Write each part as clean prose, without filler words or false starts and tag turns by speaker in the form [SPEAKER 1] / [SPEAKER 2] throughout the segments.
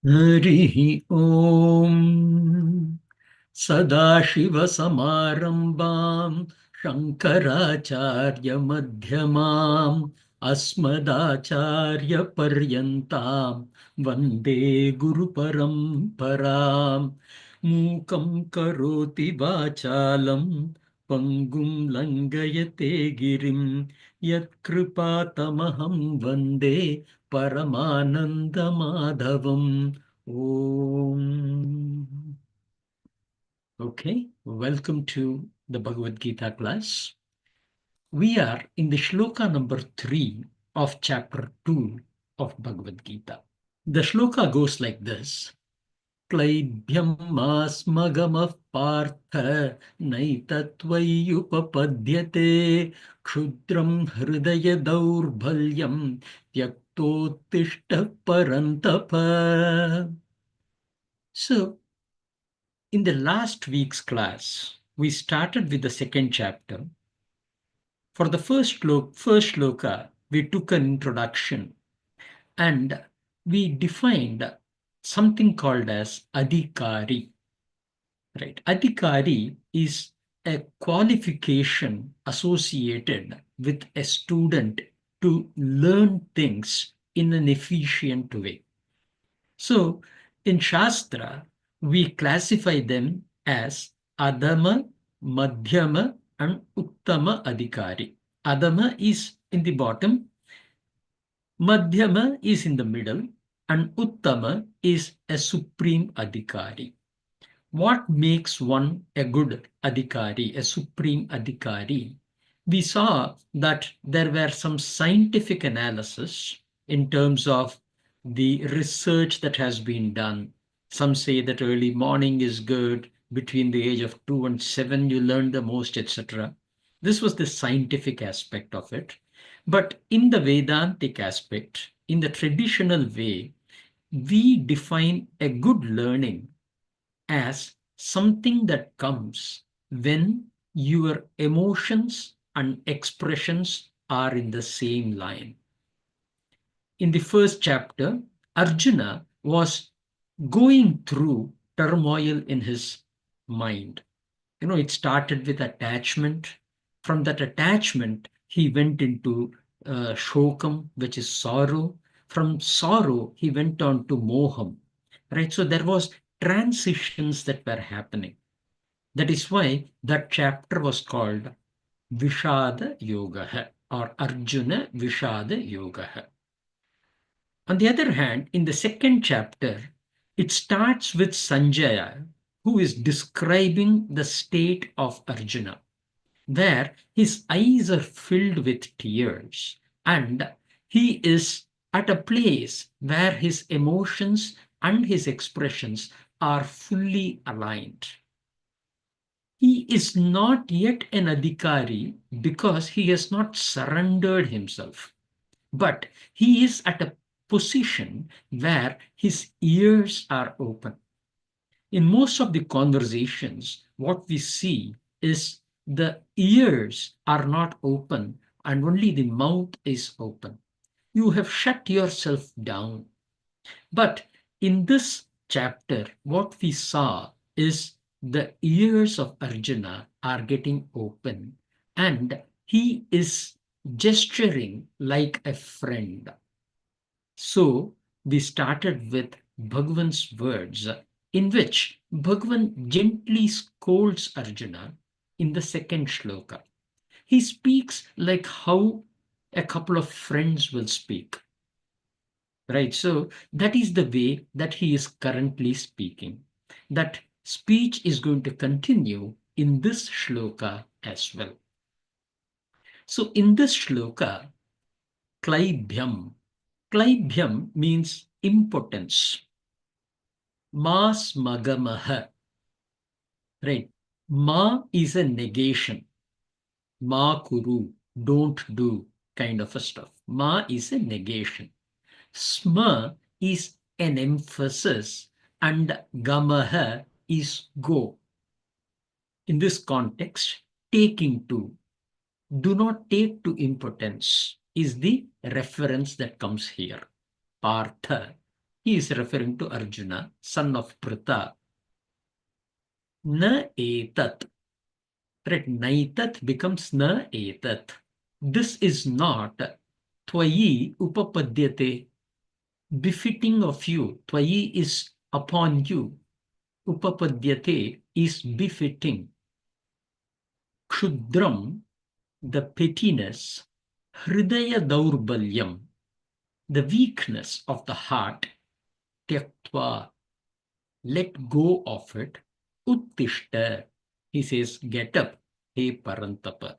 [SPEAKER 1] हरिः ॐ सदाशिवसमारम्भां शङ्कराचार्यमध्यमाम् अस्मदाचार्यपर्यन्तां वन्दे गुरुपरम्पराम् मूकं करोति वाचालं पङ्गुं लङ्घयते गिरिं यत्कृपातमहं वन्दे परमानन्दमाधवम्. Om. Okay, welcome to the Bhagwat Gita class. We are in the Shloka number 3 of chapter 2 of Bhagwat Gita. The Shloka goes like this. Klaibhyam asmagamah partha naitatvayupapadyate kshudram hridaya daurbhalyam tyaktotishta parantapa. So, in the last week's class, we started with the second chapter. For the first shloka, we took an introduction and we defined something called as adhikari. Right? Adhikari is a qualification associated with a student to learn things in an efficient way. So, in Shastra, we classify them as Adama, Madhyama, and Uttama Adhikari. Adama is in the bottom, Madhyama is in the middle, and Uttama is a supreme Adhikari. What makes one a good Adhikari, a supreme Adhikari? We saw that there were some scientific analysis in terms of the research that has been done. Some say that early morning is good, between the age of 2 and 7 you learn the most, etc. This was the scientific aspect of it. But in the Vedantic aspect, in the traditional way, we define a good learning as something that comes when your emotions and expressions are in the same line. In the first chapter, Arjuna was going through turmoil in his mind. It started with attachment. From that attachment, he went into shokam, which is sorrow. From sorrow, he went on to moham. Right? So there was transitions that were happening. That is why that chapter was called Vishada Yoga or Arjuna Vishada Yoga. On the other hand, in the second chapter, it starts with Sanjaya, who is describing the state of Arjuna, where his eyes are filled with tears and he is at a place where his emotions and his expressions are fully aligned. He is not yet an adhikari because he has not surrendered himself, but he is at a position where his ears are open. In most of the conversations, what we see is the ears are not open and only the mouth is open. You have shut yourself down. But in this chapter, what we saw is the ears of Arjuna are getting open and he is gesturing like a friend. So we started with Bhagwan's words, in which Bhagwan gently scolds Arjuna in the second shloka. He speaks like how a couple of friends will speak. Right? So that is the way that he is currently speaking. That speech is going to continue in this shloka as well. So in this shloka, Klaibhyam means impotence. Mas magamaha. Right? Ma is a negation. Ma kuru, don't do, kind of a stuff. Ma is a negation. Sma is an emphasis and gamaha is go. In this context, taking to, do not take to impotence is the reference that comes here. Partha. He is referring to Arjuna, son of Pritha. Na etat. Right, naitat becomes na etat. This is not twayi upapadyate, befitting of you. Twayi is upon you. Upapadyate is befitting. Kshudram, the pettiness. Hridaya daurbalyam, the weakness of the heart. Tyaktva, let go of it. Uttishta, he says, get up. Hey Parantapa.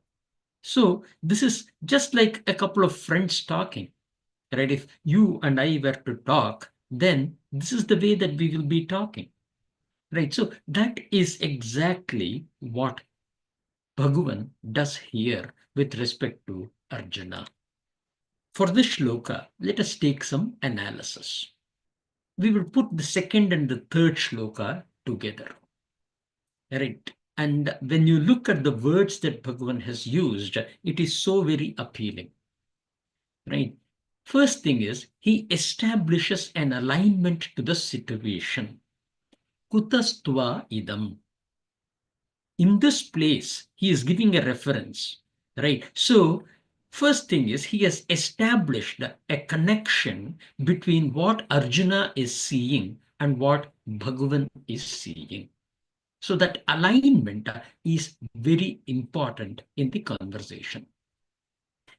[SPEAKER 1] So this is just like a couple of friends talking, right? If you and I were to talk, then this is the way that we will be talking, right? So that is exactly what Bhagavan does here with respect to Arjuna. For this shloka, let us take some analysis. We will put the second and the third shloka together, right? And when you look at the words that Bhagavan has used, it is so very appealing, right? First thing is, he establishes an alignment to the situation. Kutastva idam. In this place, he is giving a reference, right? So, first thing is, he has established a connection between what Arjuna is seeing and what Bhagavan is seeing. So, that alignment is very important in the conversation.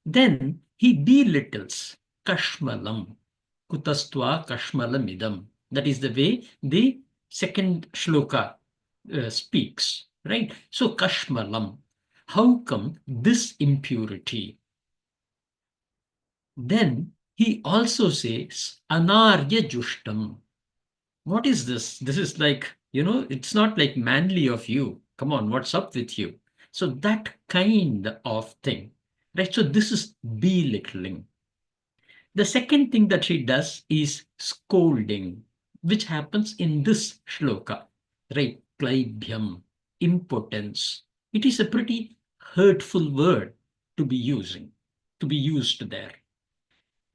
[SPEAKER 1] Then he belittles Kashmalam, Kutastva Kashmalam idam. That is the way the second shloka speaks, right? So Kashmalam, how come this impurity? Then he also says Anarya Jushtam. What is this? This is like, it's not like manly of you. Come on, what's up with you? So that kind of thing, right? So this is belittling. The second thing that he does is scolding, which happens in this shloka, right? Klaibhyam, impotence. It is a pretty hurtful word to be used there.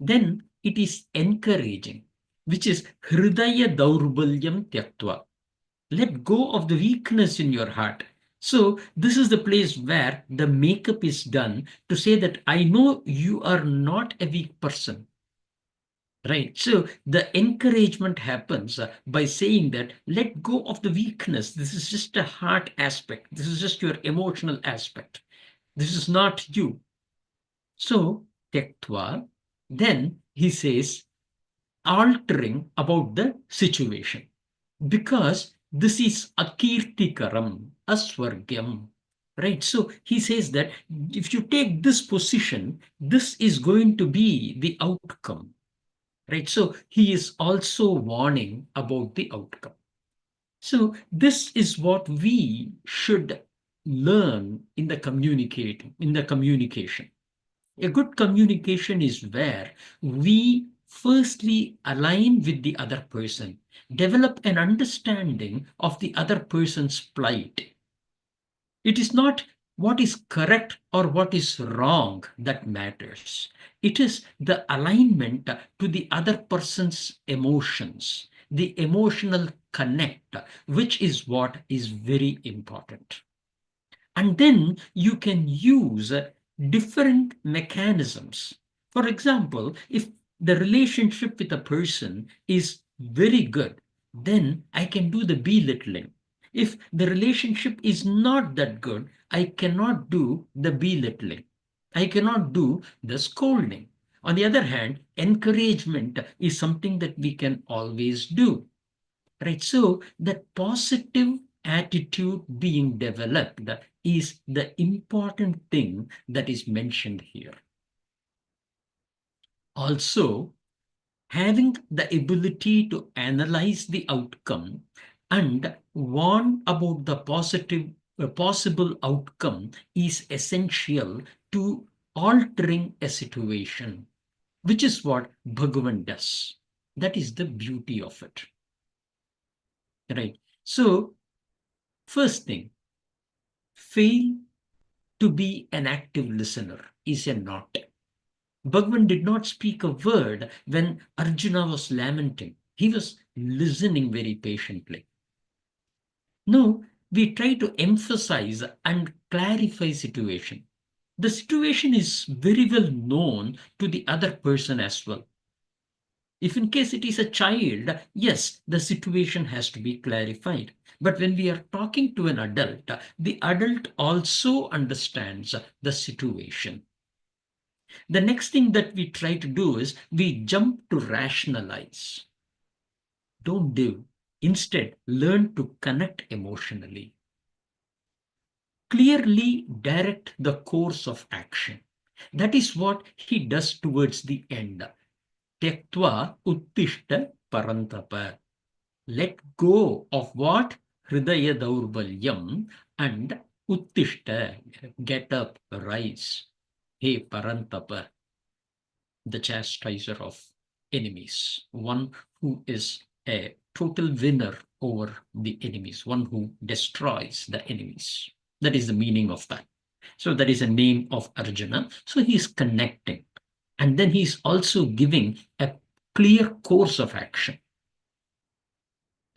[SPEAKER 1] Then it is encouraging, which is hridaya daurbalyam tyaktva. Let go of the weakness in your heart. So this is the place where the makeup is done to say that I know you are not a weak person. Right. So the encouragement happens by saying that let go of the weakness. This is just a heart aspect. This is just your emotional aspect. This is not you. So, tektva, then he says, altering about the situation. Because this is akirtikaram, aswargyam. Right. So he says that if you take this position, this is going to be the outcome. Right. So he is also warning about the outcome. So this is what we should learn in the communication. A good communication is where we firstly align with the other person, develop an understanding of the other person's plight. It is not what is correct or what is wrong that matters. It is the alignment to the other person's emotions, the emotional connect, which is what is very important. And then you can use different mechanisms. For example, if the relationship with a person is very good, then I can do the belittling. If the relationship is not that good, I cannot do the belittling. I cannot do the scolding. On the other hand, encouragement is something that we can always do. Right. So that positive attitude being developed is the important thing that is mentioned here. Also, having the ability to analyze the outcome and warn about the possible outcome is essential to altering a situation, which is what Bhagavan does. That is the beauty of it. Right. So, first thing, fail to be an active listener is a not. Bhagavan did not speak a word when Arjuna was lamenting. He was listening very patiently. Now, we try to emphasize and clarify situation. The situation is very well known to the other person as well. If in case it is a child, yes, the situation has to be clarified. But when we are talking to an adult, the adult also understands the situation. The next thing that we try to do is we jump to rationalize. Don't do. Instead, learn to connect emotionally. Clearly direct the course of action. That is what he does towards the end. Tyaktva uttishta parantapa. Let go of what? Hridaya daurbalyam and uttishta. Get up, rise. Hey parantapa, the chastiser of enemies, one who is a total winner over the enemies, one who destroys the enemies. That is the meaning of that. So that is a name of Arjuna. So he is connecting. And then he is also giving a clear course of action.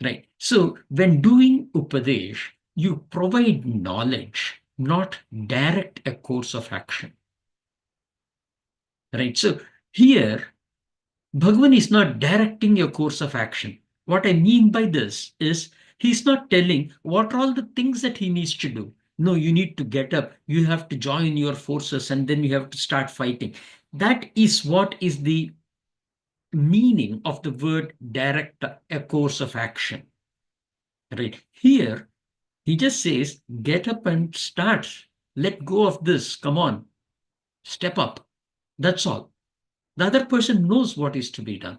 [SPEAKER 1] Right. So when doing Upadesh, you provide knowledge, not direct a course of action. Right. So here, Bhagavan is not directing your course of action. What I mean by this is he's not telling what are all the things that he needs to do. No, you need to get up, you have to join your forces, and then you have to start fighting. That is what is the meaning of the word direct a course of action. Right. Here, he just says, get up and start. Let go of this. Come on. Step up. That's all. The other person knows what is to be done.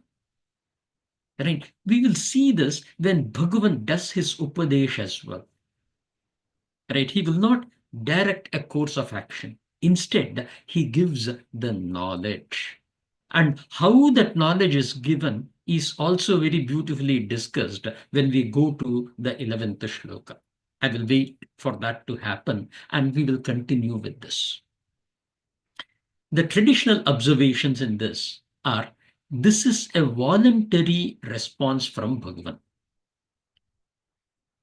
[SPEAKER 1] Right? We will see this when Bhagavan does his Upadesh as well. Right? He will not direct a course of action. Instead, he gives the knowledge. And how that knowledge is given is also very beautifully discussed when we go to the 11th shloka. I will wait for that to happen and we will continue with this. The traditional observations in this are this is a voluntary response from Bhagavan.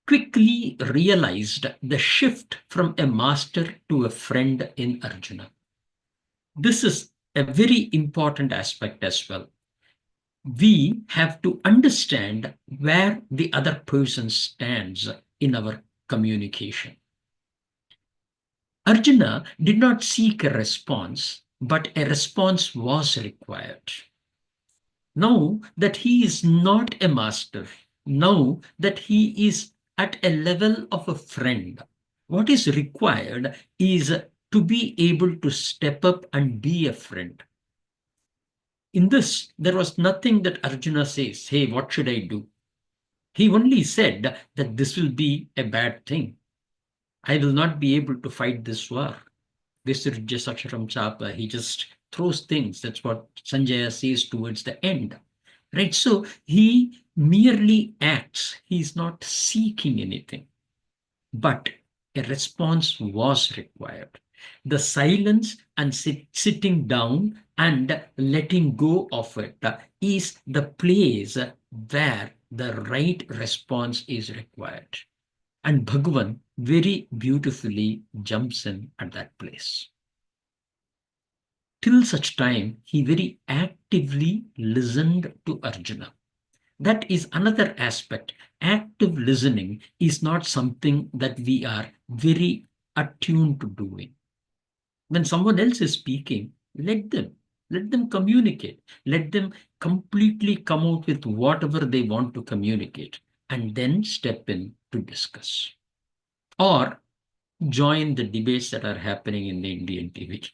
[SPEAKER 1] Quickly realized the shift from a master to a friend in Arjuna. This is a very important aspect as well. We have to understand where the other person stands in our communication. Arjuna did not seek a response, but a response was required. Now that he is not a master, now that he is at a level of a friend, what is required is to be able to step up and be a friend. In this, there was nothing that Arjuna says, hey, what should I do? He only said that this will be a bad thing. I will not be able to fight this war. Visirja Saksharam Chapa, he just throws things. That's what Sanjaya says towards the end. Right? So he merely acts. He's not seeking anything. But a response was required. The silence and sitting down and letting go of it is the place where the right response is required. And Bhagavan very beautifully jumps in at that place. Till such time, he very actively listened to Arjuna. That is another aspect. Active listening is not something that we are very attuned to doing. When someone else is speaking, let them communicate. Let them completely come out with whatever they want to communicate and then step in to discuss. Or join the debates that are happening in the Indian TV,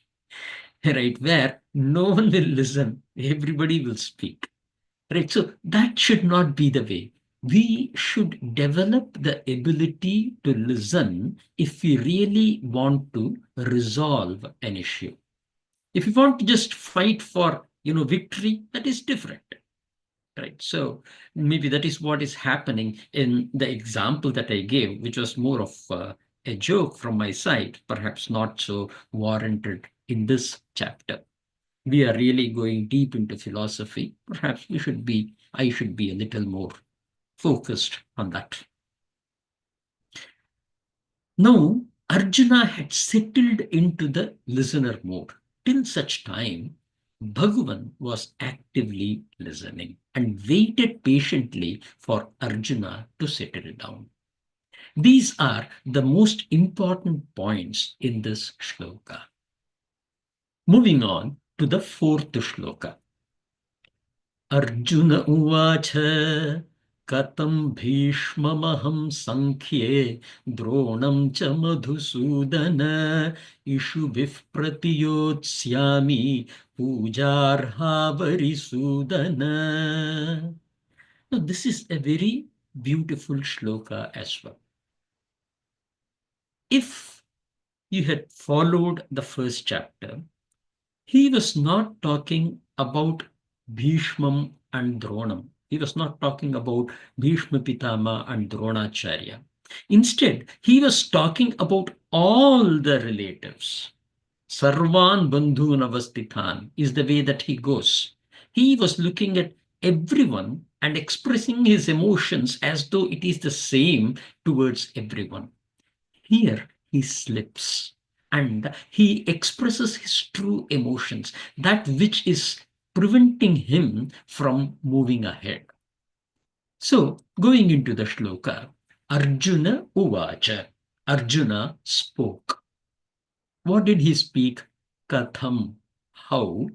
[SPEAKER 1] right? Where no one will listen, everybody will speak. Right. So that should not be the way. We should develop the ability to listen if we really want to resolve an issue. If you want to just fight for, victory, that is different. Right. So maybe that is what is happening in the example that I gave, which was more of a joke from my side, perhaps not so warranted in this chapter. We are really going deep into philosophy. Perhaps we should be I should be a little more focused on that. Now, Arjuna had settled into the listener mode. Till such time, Bhagavan was actively listening and waited patiently for Arjuna to settle down. These are the most important points in this shloka. Moving on to the fourth shloka. Arjuna uvacha katam bhishmamaham sankhye dronam cha madhusudana ishubhih pratiyotsyami pujarha varisudana. Now, this is a very beautiful shloka as well. If you had followed the first chapter, he was not talking about Bhishmam and Dronam. He was not talking about Bhishma Pitaamaa and Dronaachaarya. Instead, he was talking about all the relatives. Sarvan Bandhun Avastithan is the way that he goes. He was looking at everyone and expressing his emotions as though it is the same towards everyone. Here he slips and he expresses his true emotions, that which is preventing him from moving ahead. So, going into the shloka, Arjuna uvacha. Arjuna spoke. What did he speak? Katham, how?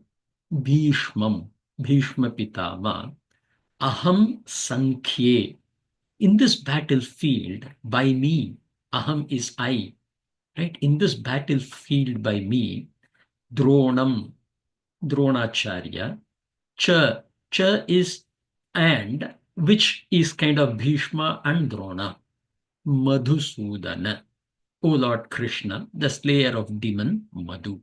[SPEAKER 1] Bhishmam, Bhishma Pitama, Aham Sankhye. In this battlefield, by me, Aham is I, right? In this battlefield by me, Dronam, Dronacharya, Cha, Cha is and, which is kind of Bhishma and Drona, Madhusudana, O Lord Krishna, the slayer of demon Madhu.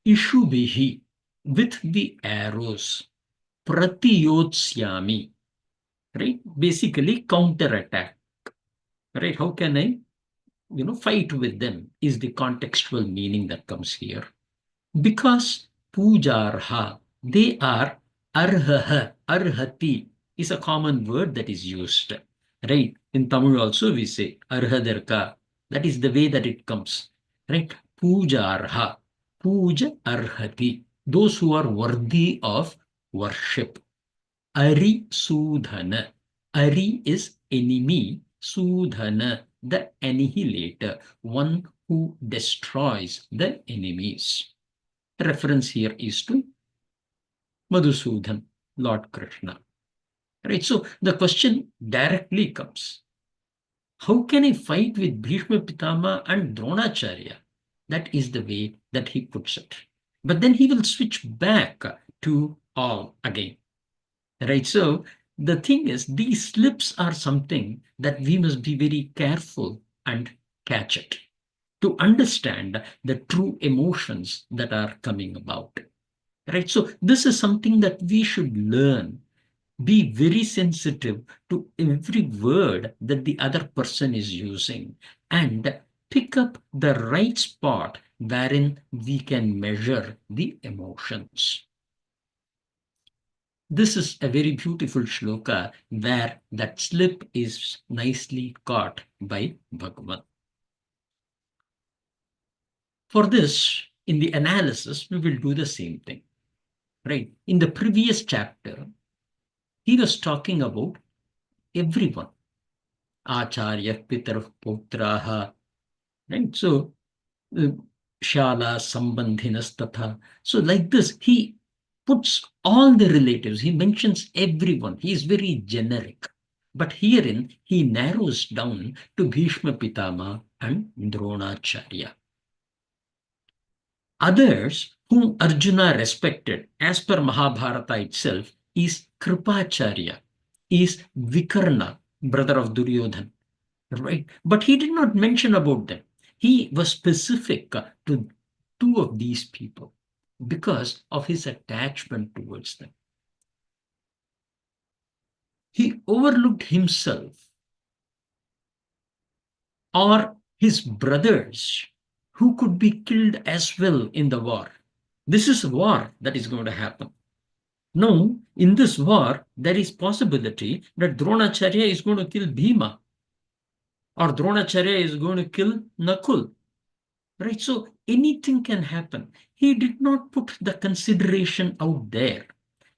[SPEAKER 1] Ishubhihi, with the arrows, Pratiyotsyami, right? Basically counterattack, right? How can I fight with them is the contextual meaning that comes here. Because pujarha, they are arhaha, arhati is a common word that is used, right? In Tamil also we say arhadarka. That is the way that it comes, right? Pujarha, puja arhati, those who are worthy of worship. Ari Sudhana. Ari is enemy. Sudhana, the annihilator, one who destroys the enemies. Reference here is to Madhusudan, Lord Krishna. Right? So the question directly comes, how can I fight with Bhishma Pitama and Dronacharya? That is the way that he puts it. But then he will switch back to all again. Right? So the thing is, these slips are something that we must be very careful and catch it to understand the true emotions that are coming about. Right? So this is something that we should learn. Be very sensitive to every word that the other person is using and pick up the right spot wherein we can measure the emotions. This is a very beautiful shloka where that slip is nicely caught by Bhagavan. For this, in the analysis, we will do the same thing. Right? In the previous chapter, he was talking about everyone. Acharya, Pitar, Putraha. Right? So, Shala, Sambandhinas, Tatha. So, like this, he puts all the relatives, he mentions everyone, he is very generic. But herein, he narrows down to Bhishma Pitama and Dronacharya. Others whom Arjuna respected, as per Mahabharata itself, is Kripacharya, is Vikarna, brother of Duryodhan, right? But he did not mention about them. He was specific to two of these people because of his attachment towards them. He overlooked himself or his brothers who could be killed as well in the war. This is war that is going to happen. Now, in this war, there is possibility that Dronacharya is going to kill Bhima, or Dronacharya is going to kill Nakul. Right? So anything can happen. He did not put the consideration out there.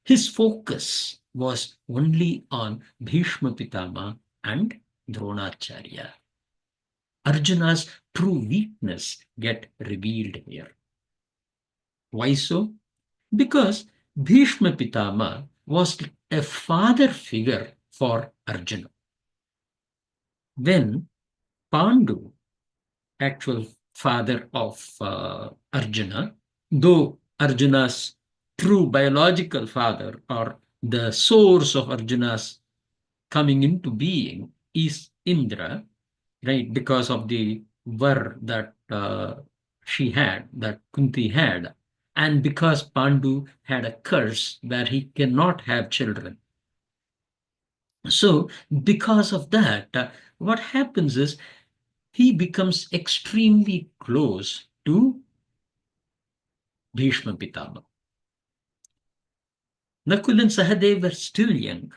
[SPEAKER 1] His focus was only on Bhishma Pitama and Dronacharya. Arjuna's true weakness get revealed here. Why so? Because Bhishma Pitama was a father figure for Arjuna. When Pandu, actual father of Arjuna, though Arjuna's true biological father, or the source of Arjuna's coming into being, is Indra, right? Because of the var that she had, that Kunti had, and because Pandu had a curse where he cannot have children. So, because of that, what happens is he becomes extremely close to Bhishma Pitama. Nakul and Sahadev were still young,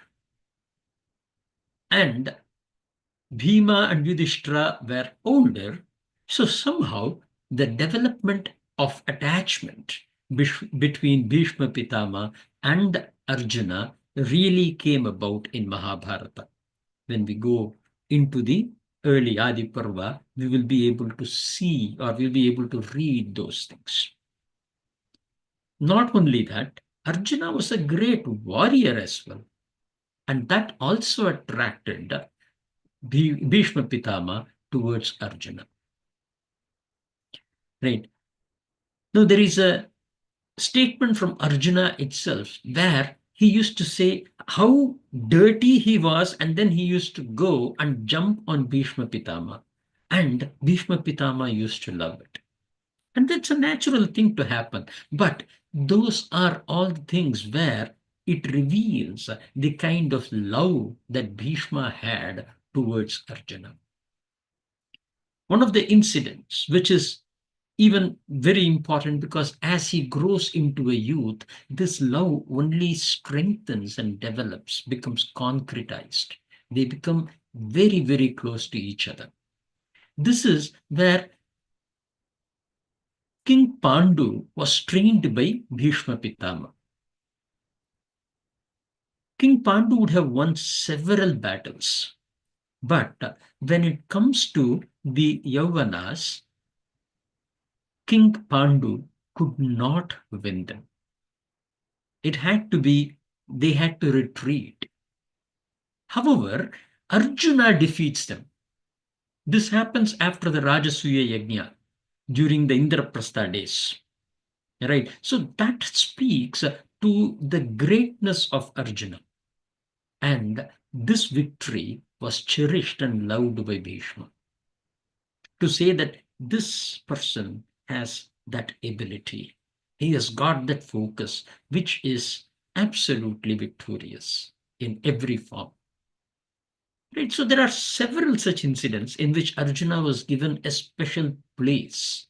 [SPEAKER 1] and Bhima and Yudhishthira were older, so somehow the development of attachment between Bhishma Pitama and Arjuna really came about in Mahabharata. When we go into the early Adi Parva, we will be able to see, or we'll be able to read those things. Not only that, Arjuna was a great warrior as well, and that also attracted Bhishma Pitama towards Arjuna. Right. Now, there is a statement from Arjuna itself where he used to say how dirty he was, and then he used to go and jump on Bhishma Pitama. And Bhishma Pitama used to love it. And that's a natural thing to happen. But those are all the things where it reveals the kind of love that Bhishma had towards Arjuna. One of the incidents, which is even very important, because as he grows into a youth, this love only strengthens and develops, becomes concretized. They become very, very close to each other. This is where King Pandu was trained by Bhishma Pitama. King Pandu would have won several battles, but when it comes to the Yavanas, King Pandu could not win them. It had to be, they had to retreat. However, Arjuna defeats them. This happens after the Rajasuya Yajna, during the Indraprastha days. Right? So that speaks to the greatness of Arjuna. And this victory was cherished and loved by Bhishma. To say that this person has that ability, he has got that focus, which is absolutely victorious in every form. Right? So there are several such incidents in which Arjuna was given a special place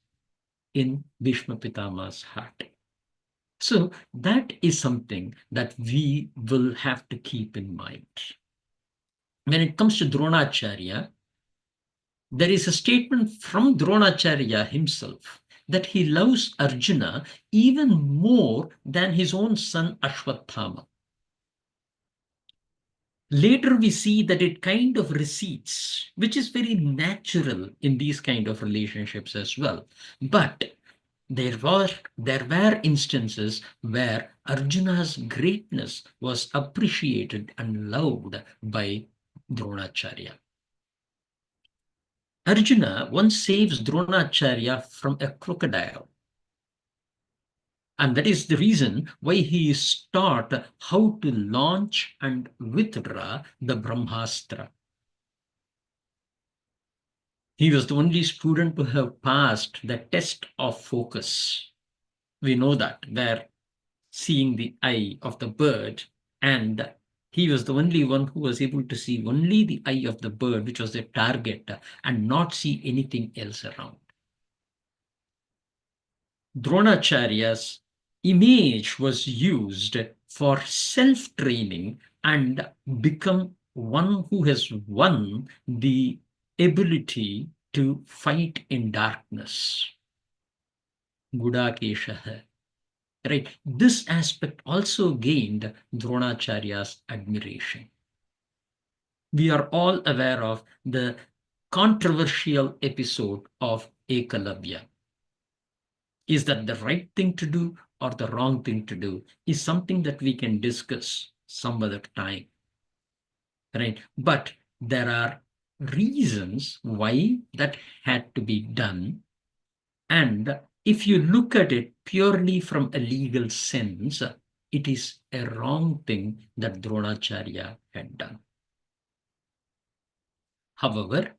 [SPEAKER 1] in Bhishma Pitama's heart. So that is something that we will have to keep in mind. When it comes to Dronacharya, there is a statement from Dronacharya himself that he loves Arjuna even more than his own son Ashwathama. Later we see that it kind of recedes, which is very natural in these kind of relationships as well. But there were instances where Arjuna's greatness was appreciated and loved by Dronacharya. Arjuna once saves Dronacharya from a crocodile. And that is the reason why he is taught how to launch and withdraw the Brahmastra. He was the only student to have passed the test of focus. We know that, where seeing the eye of the bird, and he was the only one who was able to see only the eye of the bird, which was the target, and not see anything else around. Dronacharya's image was used for self-training and become one who has won the ability to fight in darkness. Gudakeshaha. Right. This aspect also gained Dronacharya's admiration. We are all aware of the controversial episode of Ekalavya. Is that the right thing to do or the wrong thing to do is something that we can discuss some other time. Right. But there are reasons why that had to be done. And if you look at it purely from a legal sense, it is a wrong thing that Dronacharya had done. However,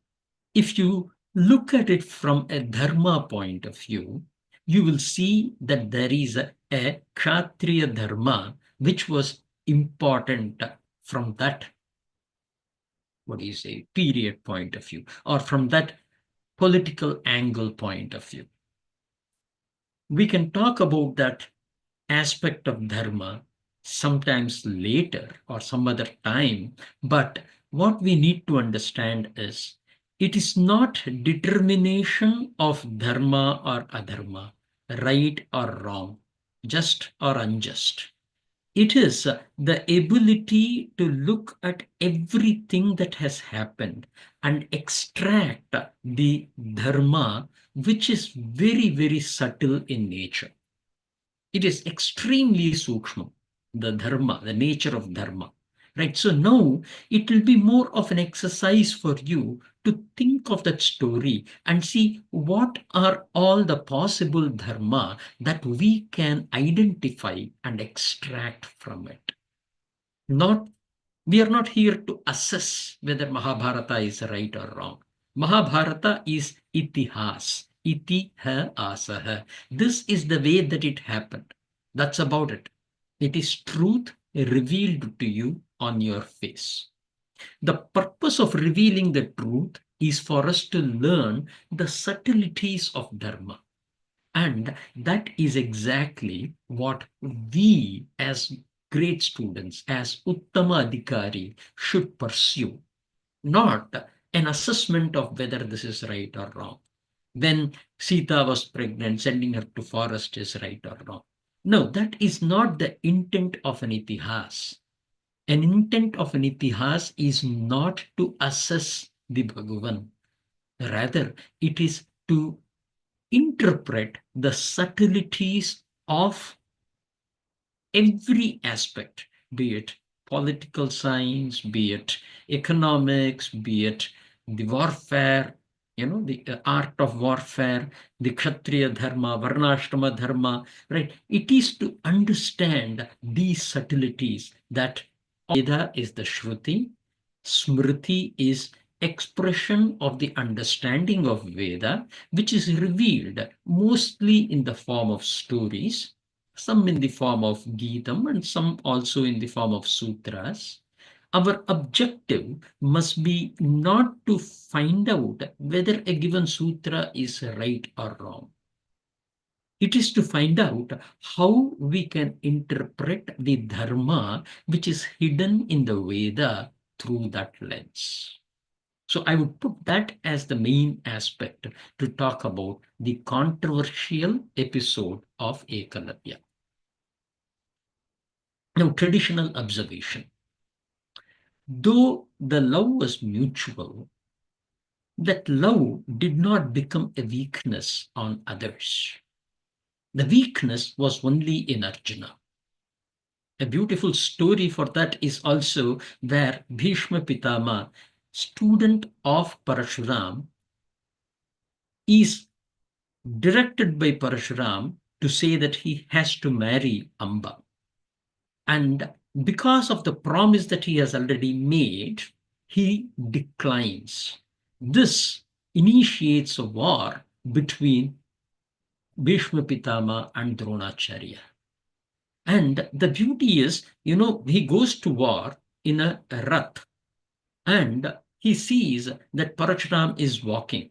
[SPEAKER 1] if you look at it from a dharma point of view, you will see that there is a Kshatriya dharma which was important from that, what do you say, period point of view, or from that political angle point of view. We can talk about that aspect of dharma sometimes later or some other time, but what we need to understand is it is not determination of dharma or adharma, right or wrong, just or unjust. It is the ability to look at everything that has happened and extract the dharma, which is very, very subtle in nature. It is extremely sukshma, the dharma, the nature of dharma. Right. So now it will be more of an exercise for you to think of that story and see what are all the possible dharma that we can identify and extract from it. Not, we are not here to assess whether Mahabharata is right or wrong. Mahabharata is itihas, itihasah. This is the way that it happened. That's about it. It is truth revealed to you on your face. The purpose of revealing the truth is for us to learn the subtleties of dharma. And that is exactly what we as great students, as Uttama Adhikari, should pursue, not an assessment of whether this is right or wrong. When Sita was pregnant, sending her to forest is right or wrong. No, that is not the intent of an itihas. An intent of an itihas is not to assess the Bhagavan. Rather, it is to interpret the subtleties of every aspect, be it political science, be it economics, be it the warfare, the art of warfare, the Kshatriya dharma, Varnashrama dharma, right? It is to understand these subtleties that Veda is the Shruti, Smriti is expression of the understanding of Veda, which is revealed mostly in the form of stories, some in the form of Geetam and some also in the form of sutras. Our objective must be not to find out whether a given sutra is right or wrong. It is to find out how we can interpret the dharma which is hidden in the Veda through that lens. So I would put that as the main aspect to talk about the controversial episode of Ekalavya. Now, traditional observation. Though the love was mutual, that love did not become a weakness on others. The weakness was only in Arjuna. A beautiful story for that is also where Bheeshma Pitaamaa, student of Parashuram, is directed by Parashuram to say that he has to marry Amba. And because of the promise that he has already made, he declines. This initiates a war between Bhishma Pitama and Dronacharya. And the beauty is, he goes to war in a rath and he sees that Parashuram is walking.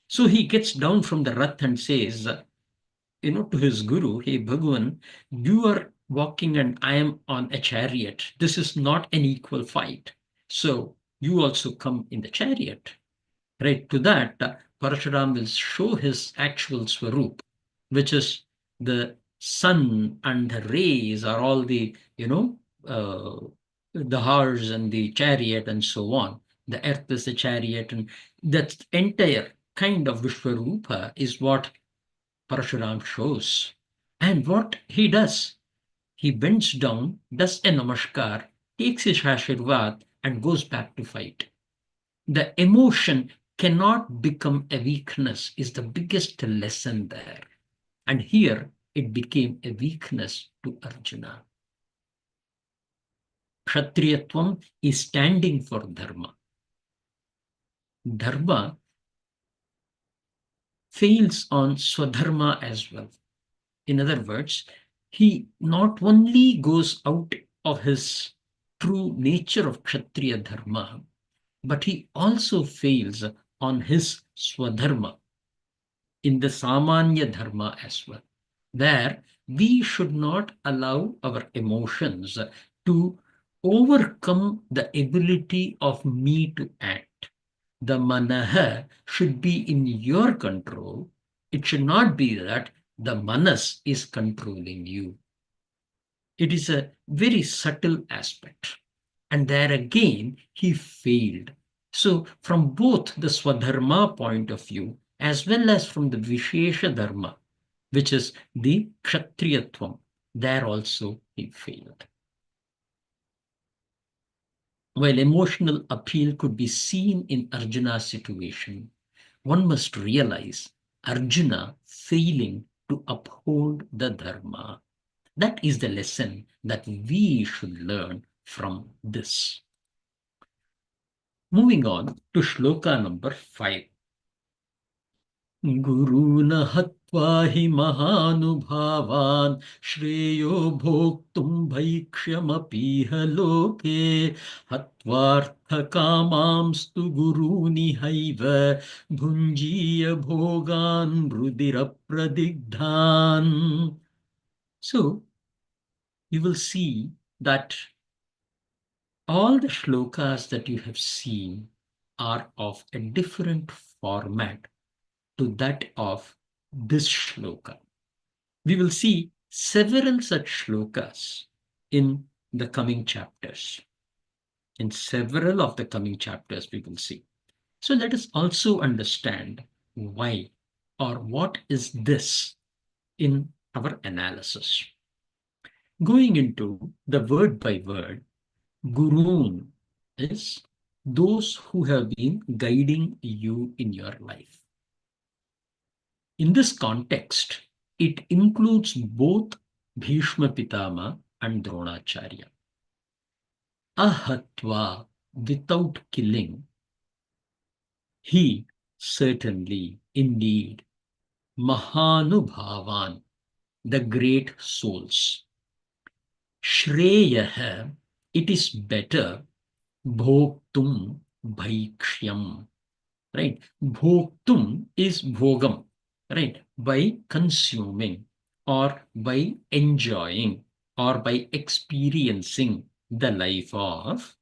[SPEAKER 1] So he gets down from the rath and says, to his guru, hey Bhagwan, you are walking and I am on a chariot. This is not an equal fight. So you also come in the chariot. Right? To that, Parashuram will show his actual swarup, which is the sun and the rays are all uh, the horse and the chariot and so on. The earth is the chariot, and that entire kind of Vishwarupa is what Parashuram shows. And what he does, he bends down, does a namaskar, takes his ashirvad, and goes back to fight. The emotion cannot become a weakness is the biggest lesson there. And here it became a weakness to Arjuna. Kshatriyatvam is standing for dharma. Dharma fails on swadharma as well. In other words, he not only goes out of his true nature of Kshatriya dharma, but he also fails on his swadharma in the Samanya dharma as well, where we should not allow our emotions to overcome the ability of me to act. The manaha should be in your control. It should not be that the manas is controlling you. It is a very subtle aspect. And there again, he failed. So, from both the Swadharma point of view, as well as from the Vishesha Dharma, which is the Kshatriyatvam, there also he failed. While emotional appeal could be seen in Arjuna's situation, one must realize Arjuna failing to uphold the Dharma. That is the lesson that we should learn from this. Moving on to Shloka number 5. Gurun hatva hi mahanubhavan shreyo bhoktum bhaikshyamapiha loke hatvartha kamamstu guruni haiva bhunjiya bhogan rudira pradigdhan. So you will see that all the shlokas that you have seen are of a different format to that of this shloka. We will see several such shlokas in the coming chapters. In several of the coming chapters, we will see. So let us also understand why or what is this in our analysis. Going into the word by word, Gurun is those who have been guiding you in your life. In this context, it includes both Bhishma Pitaamaa and Dronaachaarya. Ahatva, without killing, he certainly, indeed, Mahanubhavan, the great souls. Shreyaha, it is better, Bhoktum Bhaikshyam. Right? Bhoktum is bhogam, right? By consuming or by enjoying or by experiencing the life of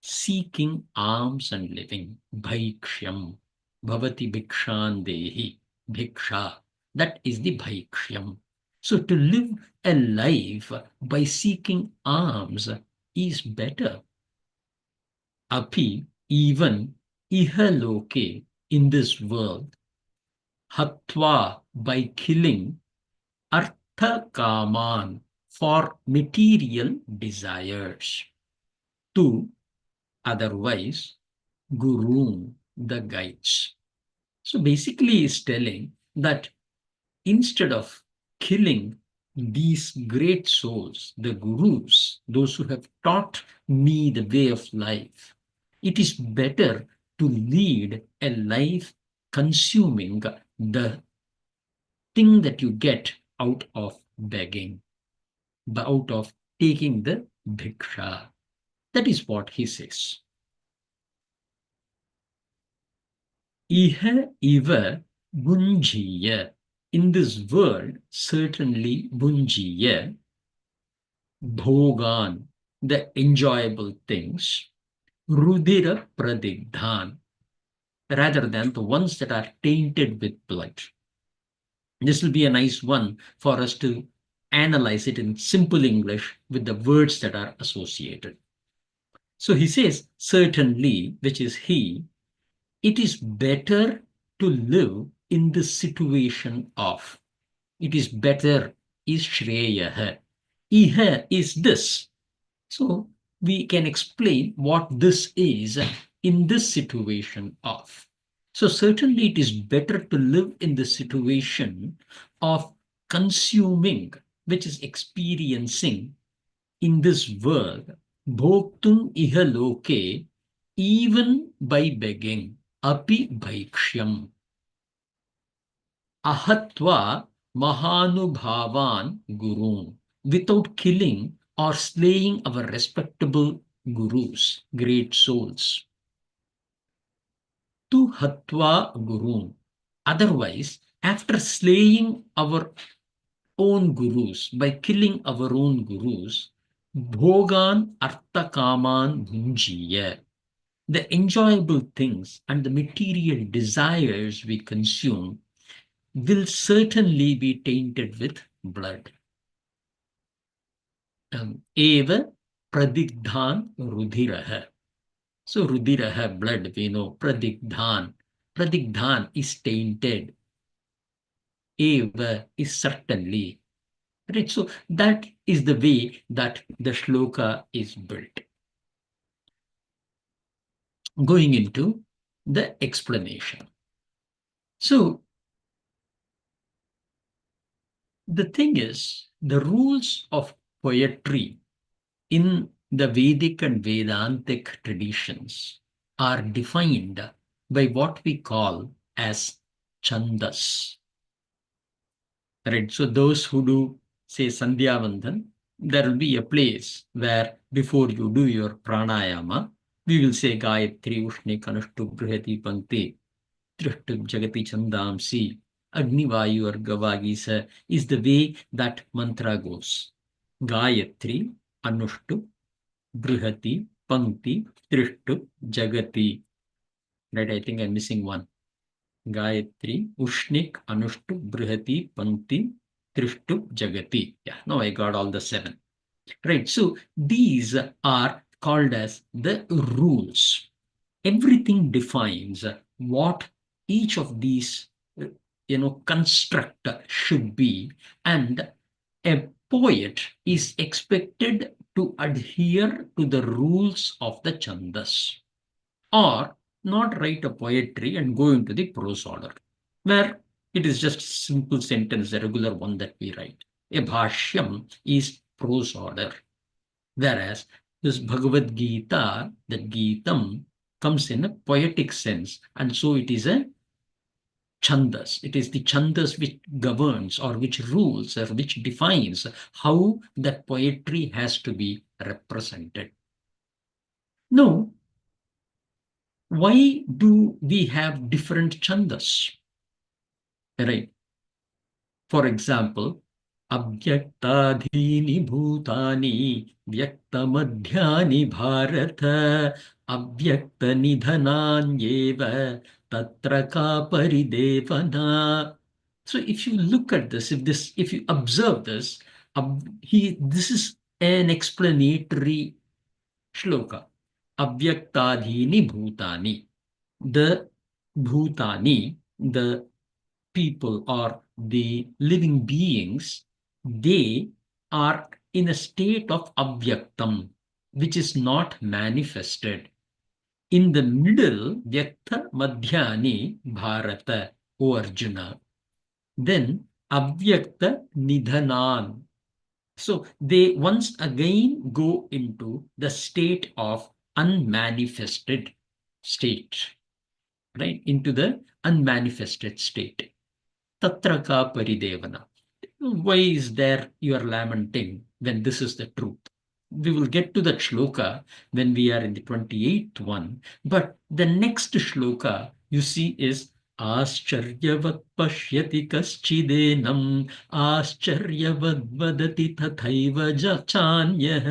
[SPEAKER 1] seeking alms and living. Bhaikshyam. Bhavati bhikshan dehi. Bhiksha. That is the bhaikshyam. So to live a life by seeking alms is better. Api, even ihaloke, in this world, hatva, by killing, artha kaman, for material desires, to otherwise gurun, the guides. So basically is telling that instead of killing these great souls, the gurus, those who have taught me the way of life, it is better to lead a life consuming the thing that you get out of begging, out of taking the bhiksha. That is what he says. Iha iva bunjiya. In this world, certainly bunjiya, bhogan, the enjoyable things, rudira pradigdhan, rather than the ones that are tainted with blood. This will be a nice one for us to analyze it in simple English with the words that are associated. So he says, certainly, which is he, it is better to live in the situation of. It is better is Shreyaha. Iha is this. So we can explain what this is in this situation of. So certainly it is better to live in the situation of consuming, which is experiencing in this world, bhoktum iha loke, even by begging, api bhaikshyam, ahatva mahanubhavan gurun, without killing or slaying our respectable gurus, great souls. Tu hatva gurun. Otherwise, after slaying our own gurus, by killing our own gurus, bhogan artakaman bhunjiya, the enjoyable things and the material desires we consume will certainly be tainted with blood. Eva pradigdhan rudiraha. So rudiraha, blood, we know. Pradigdhan. Pradigdhan is tainted. Eva is certainly. Right? So that is the way that the shloka is built. Going into the explanation. So the thing is, the rules of poetry in the Vedic and Vedantic traditions are defined by what we call as chandas. Right? So those who do, say, Sandhya Vandhan, there will be a place where before you do your pranayama, we will say Gayatri Ushni Kanushtu Brihati Pankti Trishtub Jagati Chandamsi Agni Vayu Argavagisa is the way that mantra goes. Gayatri Anushtu Brihati Pankti Trishtub Jagati. Right, I think I'm missing one. Gayatri Ushnik Anushtu Brihati Pankti Trishtub Jagati. Yeah, now I got all the 7. Right, so these are called as the rules. Everything defines what each of these construct should be, and a poet is expected to adhere to the rules of the chandas, or not write a poetry and go into the prose order, where it is just simple sentence, the regular one that we write. A bhashyam is prose order, whereas this Bhagavad Gita, that Gitam, comes in a poetic sense, and so it is a chandas. It is the chandas which governs or which rules or which defines how that poetry has to be represented. Now, why do we have different chandas? Right. For example, अव्यक्ताधीनि भूतानि व्यक्तमध्यानि भारत अव्यक्तनिधनान्येव तत्र का परिदेवना. So if you look at this, if you observe this, this is an explanatory shloka. Avyaktadhini bhutani. The bhutani, the people or the living beings, they are in a state of avyaktam, which is not manifested. In the middle, vyakta madhyani bharata, O Arjuna. Then avyakta nidhanan. So they once again go into the state of unmanifested state, right? Into the unmanifested state. Tatra ka paridevana. Why is there you are lamenting when this is the truth? We will get to that shloka when we are in the 28th one. But the next shloka you see is आश्चर्यवत् पश्यति कश्चिदेनम् आश्चर्यवद् वदति तथैव चान्यः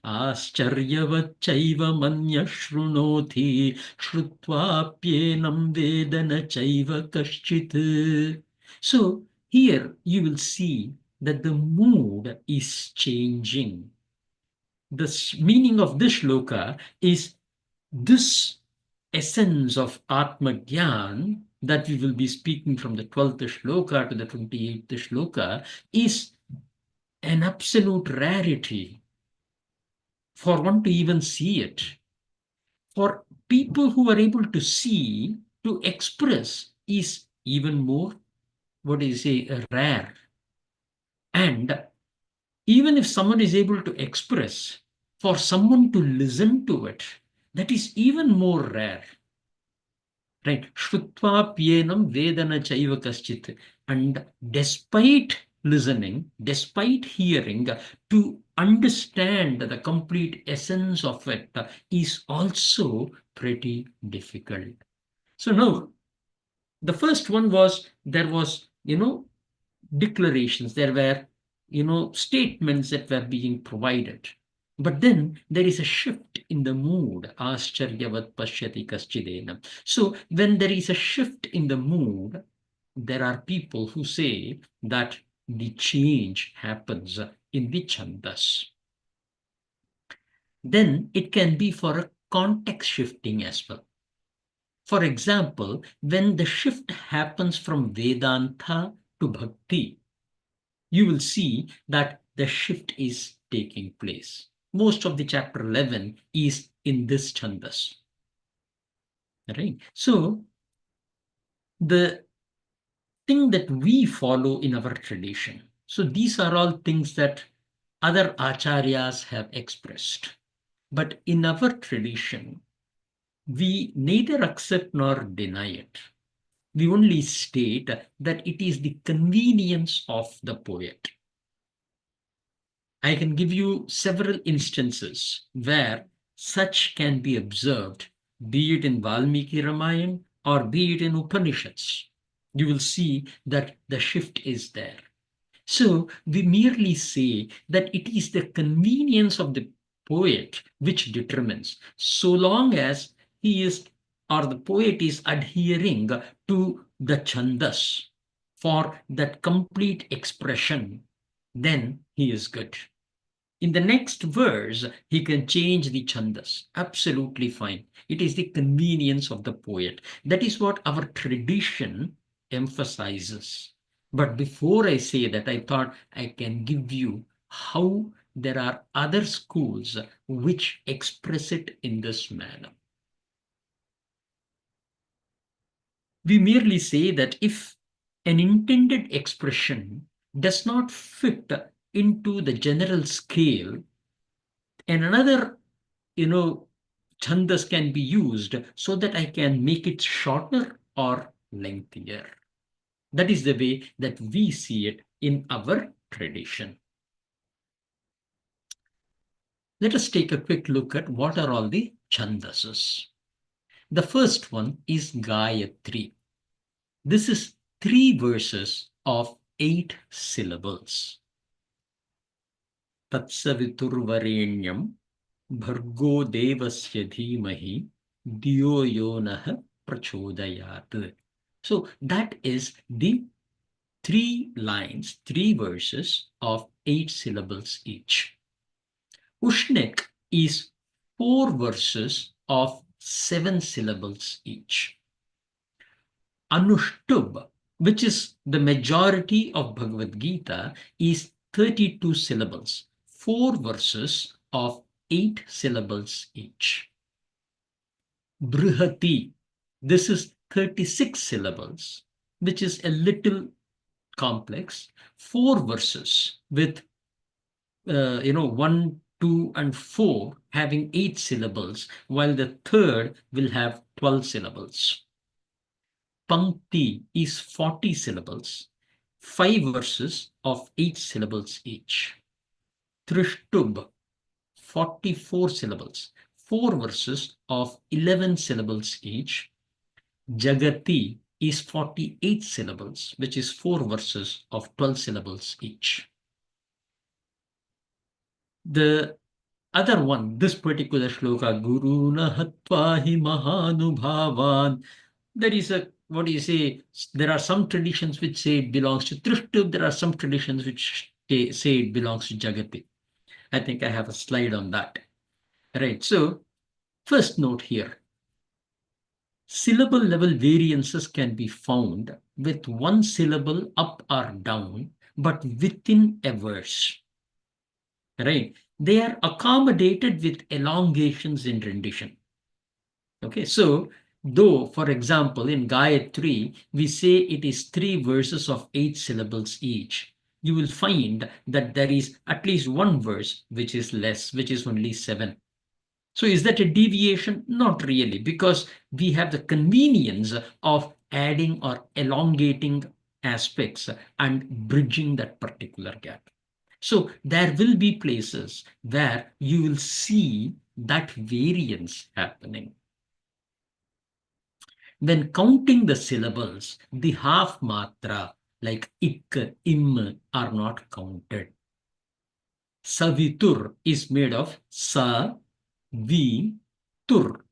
[SPEAKER 1] आश्चर्यवच्चैव मन्यः शृणोति श्रुत्वाप्येनं वेद न चैव कश्चित्. So here you will see that the mood is changing. The meaning of this shloka is this essence of Atma Gyan that we will be speaking from the 12th shloka to the 28th shloka is an absolute rarity for one to even see it. For people who are able to see, to express is even more, what do you say, rare. And even if someone is able to express, for someone to listen to it, that is even more rare. Right? Shrutva pyenam vedana chaiva kaschit. And despite listening, despite hearing, to understand the complete essence of it is also pretty difficult. So now, the first one was, there was, declarations, there were, statements that were being provided. But then there is a shift in the mood. Ascharyavat pashyati kaschidena. So when there is a shift in the mood, there are people who say that the change happens in the chandas. Then it can be for a context shifting as well. For example, when the shift happens from Vedanta to Bhakti, you will see that the shift is taking place. Most of the chapter 11 is in this chandas. Right? So, the thing that we follow in our tradition, so these are all things that other acharyas have expressed. But in our tradition, we neither accept nor deny it. We only state that it is the convenience of the poet. I can give you several instances where such can be observed, be it in Valmiki Ramayana or be it in Upanishads. You will see that the shift is there. So we merely say that it is the convenience of the poet which determines, so long as he is, or the poet is adhering to the chandas for that complete expression, then he is good. In the next verse, he can change the chandas. Absolutely fine. It is the convenience of the poet. That is what our tradition emphasizes. But before I say that, I thought I can give you how there are other schools which express it in this manner. We merely say that if an intended expression does not fit into the general scale, and another, chandas can be used so that I can make it shorter or lengthier. That is the way that we see it in our tradition. Let us take a quick look at what are all the chandases. The first one is Gayatri. This is 3 verses of 8 syllables. Tatsaviturvarenyam Bhargo devasya dhimahi diyo yo nah prachodayat. So that is the 3 lines, 3 verses of 8 syllables each. Ushnik is 4 verses of 7 syllables each. Anushtub, which is the majority of Bhagwat Gita, is 32 syllables, 4 verses of 8 syllables each. Brihati, this is 36 syllables, which is a little complex, 4 verses with 1, 2, and 4 having 8 syllables, while the third will have 12 syllables. Pankti is 40 syllables, 5 verses of 8 syllables each. Trishtub, 44 syllables, 4 verses of 11 syllables each. Jagati, is 48 syllables, which is 4 verses of 12 syllables each. The other one, this particular shloka, Guru Nahatva hi Mahanubhavan, there is a, what do you say, there are some traditions which say it belongs to Trishtub, there are some traditions which say it belongs to Jagati. I think I have a slide on that. Right, so first note here, syllable level variances can be found with one syllable up or down, but within a verse. Right? They are accommodated with elongations in rendition. Okay, so though, for example, in Gayatri, we say it is 3 verses of 8 syllables each, you will find that there is at least one verse which is less, which is only 7. So is that a deviation? Not really, because we have the convenience of adding or elongating aspects and bridging that particular gap. So there will be places where you will see that variance happening. When counting the syllables, the half matra like ik, im are not counted. Savitur is made of sa, vi, tur.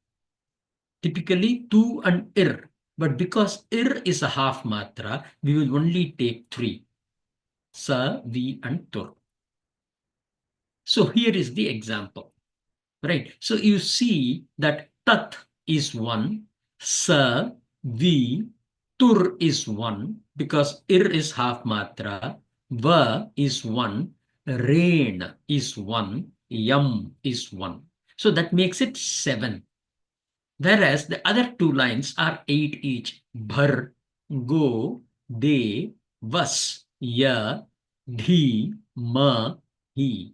[SPEAKER 1] Typically tu and ir. But because ir is a half matra, we will only take 3. Sa, vi, and tur. So here is the example. Right. So you see that tat is 1, sa, vi, tur is 1, because ir is half matra, va is 1, rain is 1, yam is 1. So that makes it 7. Whereas the other 2 lines are 8 each. Bhar, go, de, vas, ya, dhi, ma, hi.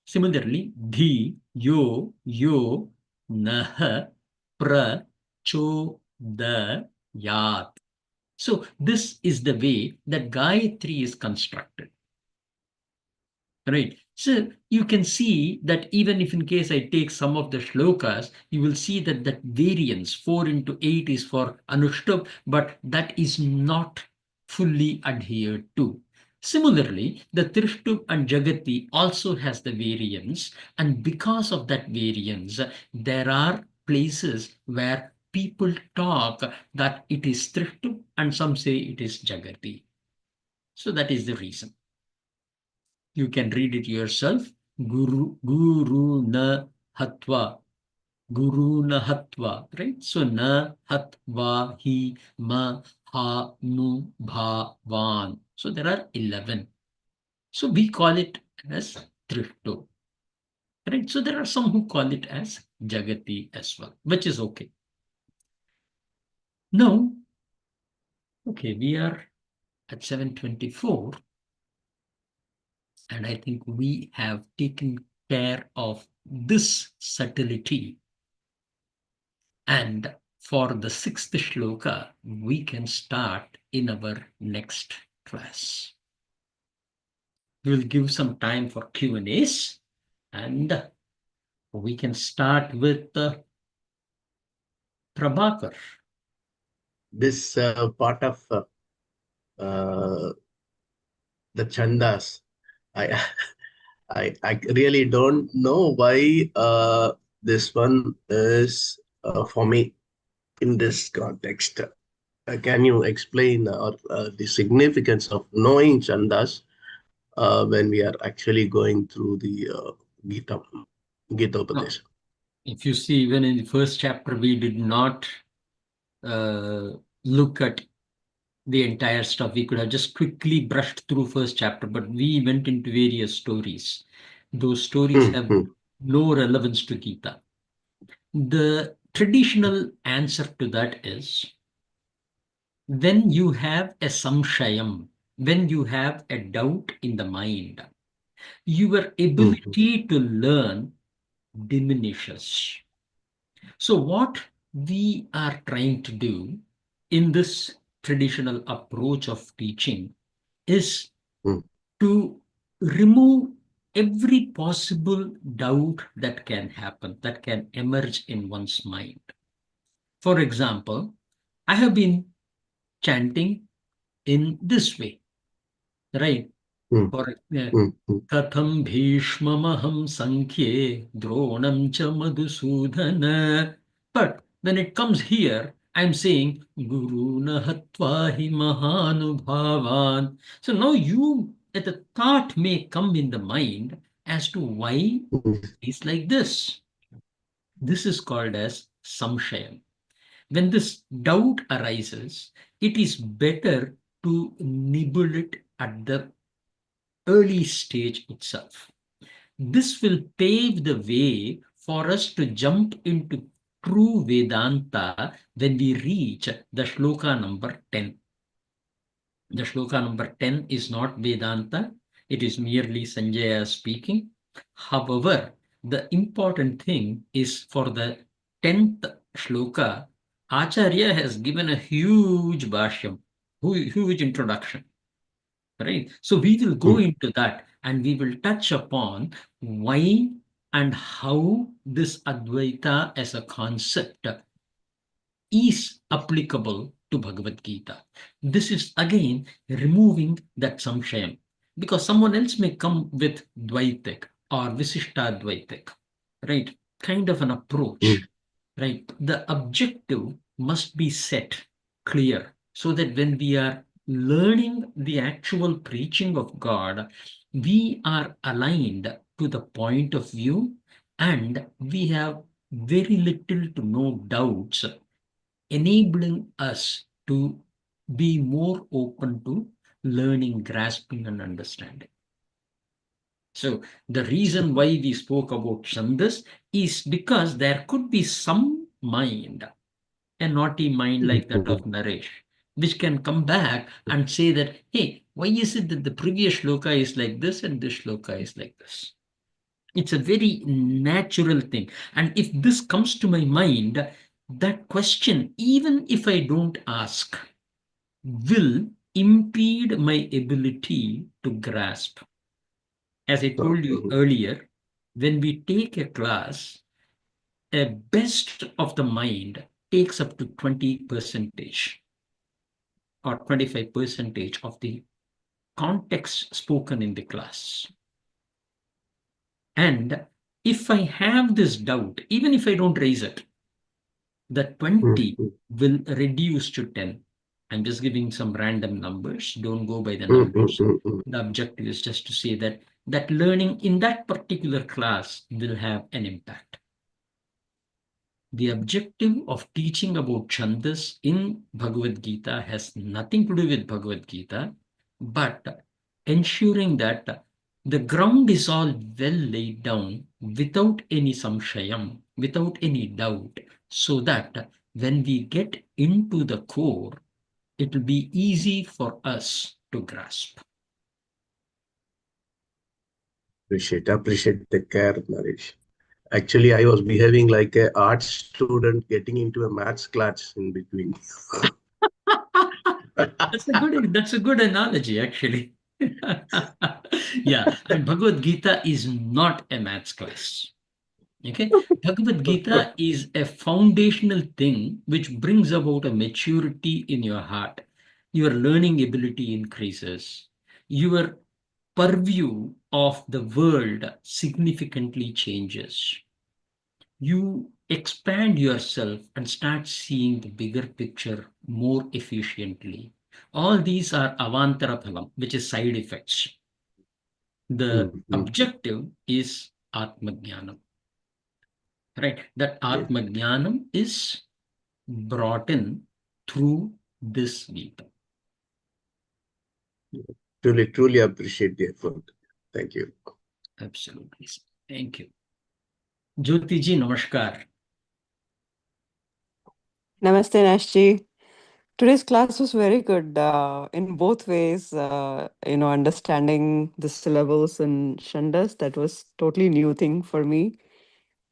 [SPEAKER 1] Similarly, dhi, yo, nah, pra, cho, da, yat. So this is the way that Gayatri is constructed. Right. So you can see that even if in case I take some of the shlokas, you will see that that variance 4 into 8 is for Anushtup, but that is not fully adhered to. Similarly, the Trishtub and Jagati also has the variance, and because of that variance, there are places where people talk that it is Trishtub and some say it is Jagati. So that is the reason. You can read it yourself. Guru na hatva. Guru na hatva. Right? So na hatva hi ma ha nu bha van. So there are 11. So we call it as Trishto. Right? So there are some who call it as Jagati as well, which is okay. Now, okay, we are at 7:24. And I think we have taken care of this subtlety. And for the 6th shloka, we can start in our next class. We will give some time for Q&As, and we can start with Prabhakar.
[SPEAKER 2] This part of the chandas, I, I really don't know why this one is for me in this context. Can you explain the significance of knowing chandas when we are actually going through the Gita Upadesha?
[SPEAKER 1] If you see, even in the first chapter, we did not look at the entire stuff. We could have just quickly brushed through first chapter, but we went into various stories. Those stories have no relevance to Gita. The traditional answer to that is, when you have a samshayam, when you have a doubt in the mind, your ability to learn diminishes. So what we are trying to do in this traditional approach of teaching is to remove every possible doubt that can happen, that can emerge in one's mind. For example, I have been chanting in this way, right?
[SPEAKER 2] mm,
[SPEAKER 1] For
[SPEAKER 2] mm, mm,
[SPEAKER 1] Katham Bhishmamaham Sankhye Dronam cha Madhusudana. But when it comes here, I'm saying Guru Nahatvahi Mahanubhavan. So now you, at the thought may come in the mind as to why
[SPEAKER 2] mm,
[SPEAKER 1] it's like this. This is called as samshayam. When this doubt arises, it is better to nibble it at the early stage itself. This will pave the way for us to jump into true Vedanta when we reach the Shloka number 10. The Shloka number 10 is not Vedanta, it is merely Sanjaya speaking. However, the important thing is for the 10th Shloka, Acharya has given a huge bhashyam, huge introduction. Right? So we will go
[SPEAKER 2] mm.
[SPEAKER 1] into that and we will touch upon why and how this Advaita as a concept is applicable to Bhagavad Gita. This is again removing that samshayam, because someone else may come with Dvaitik or Visishtadvaitik, right? Kind of an
[SPEAKER 2] Mm.
[SPEAKER 1] approach, right? The objective must be set clear so that when we are learning the actual preaching of God, we are aligned to the point of view and we have very little to no doubts, enabling us to be more open to learning, grasping, and understanding. So, the reason why we spoke about chandas is because there could be some mind, a naughty mind like that of Naresh, which can come back and say that, hey, why is it that the previous shloka is like this and this shloka is like this? It's a very natural thing. And if this comes to my mind, that question, even if I don't ask, will impede my ability to grasp. As I
[SPEAKER 2] So,
[SPEAKER 1] told you
[SPEAKER 2] mhm,
[SPEAKER 1] earlier, when we take a class, a best of the mind takes up to 20 percentage or 25 percentage of the context spoken in the class. And if I have this doubt, even if I don't raise it, the
[SPEAKER 2] mm,
[SPEAKER 1] 20
[SPEAKER 2] mm,
[SPEAKER 1] will reduce to 10. I'm just giving some random numbers. Don't go by the
[SPEAKER 2] mm, mm,
[SPEAKER 1] numbers.
[SPEAKER 2] mm, mm.
[SPEAKER 1] The objective is just to say that that learning in that particular class will have an impact. The objective of teaching about chandas in Bhagavad Gita has nothing to do with Bhagavad Gita, but ensuring that the ground is all well laid down without any samshayam, without any doubt, so that when we get into the core, it will be easy for us to grasp.
[SPEAKER 2] Appreciate the care, Naresh. Actually, I was behaving like a art student getting into a maths class in between.
[SPEAKER 1] That's a good analogy, actually. Yeah, and Bhagavad Gita is not a maths class. Okay, Bhagavad Gita is a foundational thing which brings about a maturity in your heart. Your learning ability increases. Your purview of the world significantly changes. You expand yourself and start seeing the bigger picture more efficiently. All these are avantara phalam, which is side effects. The
[SPEAKER 2] Mm, mm, mm.
[SPEAKER 1] objective is atmajnanam, right? That
[SPEAKER 2] Yes,
[SPEAKER 1] atmajnanam is brought in through this Gita.
[SPEAKER 2] truly appreciate the effort. Thank you.
[SPEAKER 1] Absolutely. Thank you. Jyoti ji, namaskar.
[SPEAKER 3] Namaste, Nashji. Today's class was very good in both ways. Understanding the syllables and shandas, that was totally new thing for me.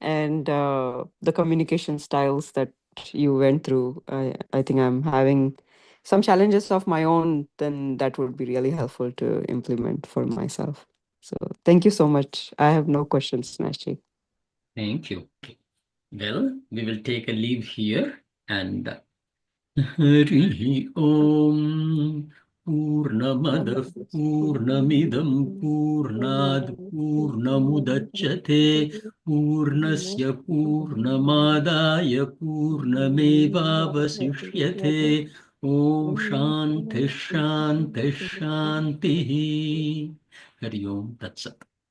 [SPEAKER 3] And the communication styles that you went through, I think I'm having some challenges of my own, then that would be really helpful to implement for myself. So thank you so much. I have no questions, Nashji.
[SPEAKER 1] Thank you. Well, we will take a leave here and Harihi Om. Purnamadah Purnamidam Purnad Purnamudachyate Purnasya Purnamadaya Purnamevavasishyate. Om Shanti Shanti Shanti. Hari Om Tat Sat.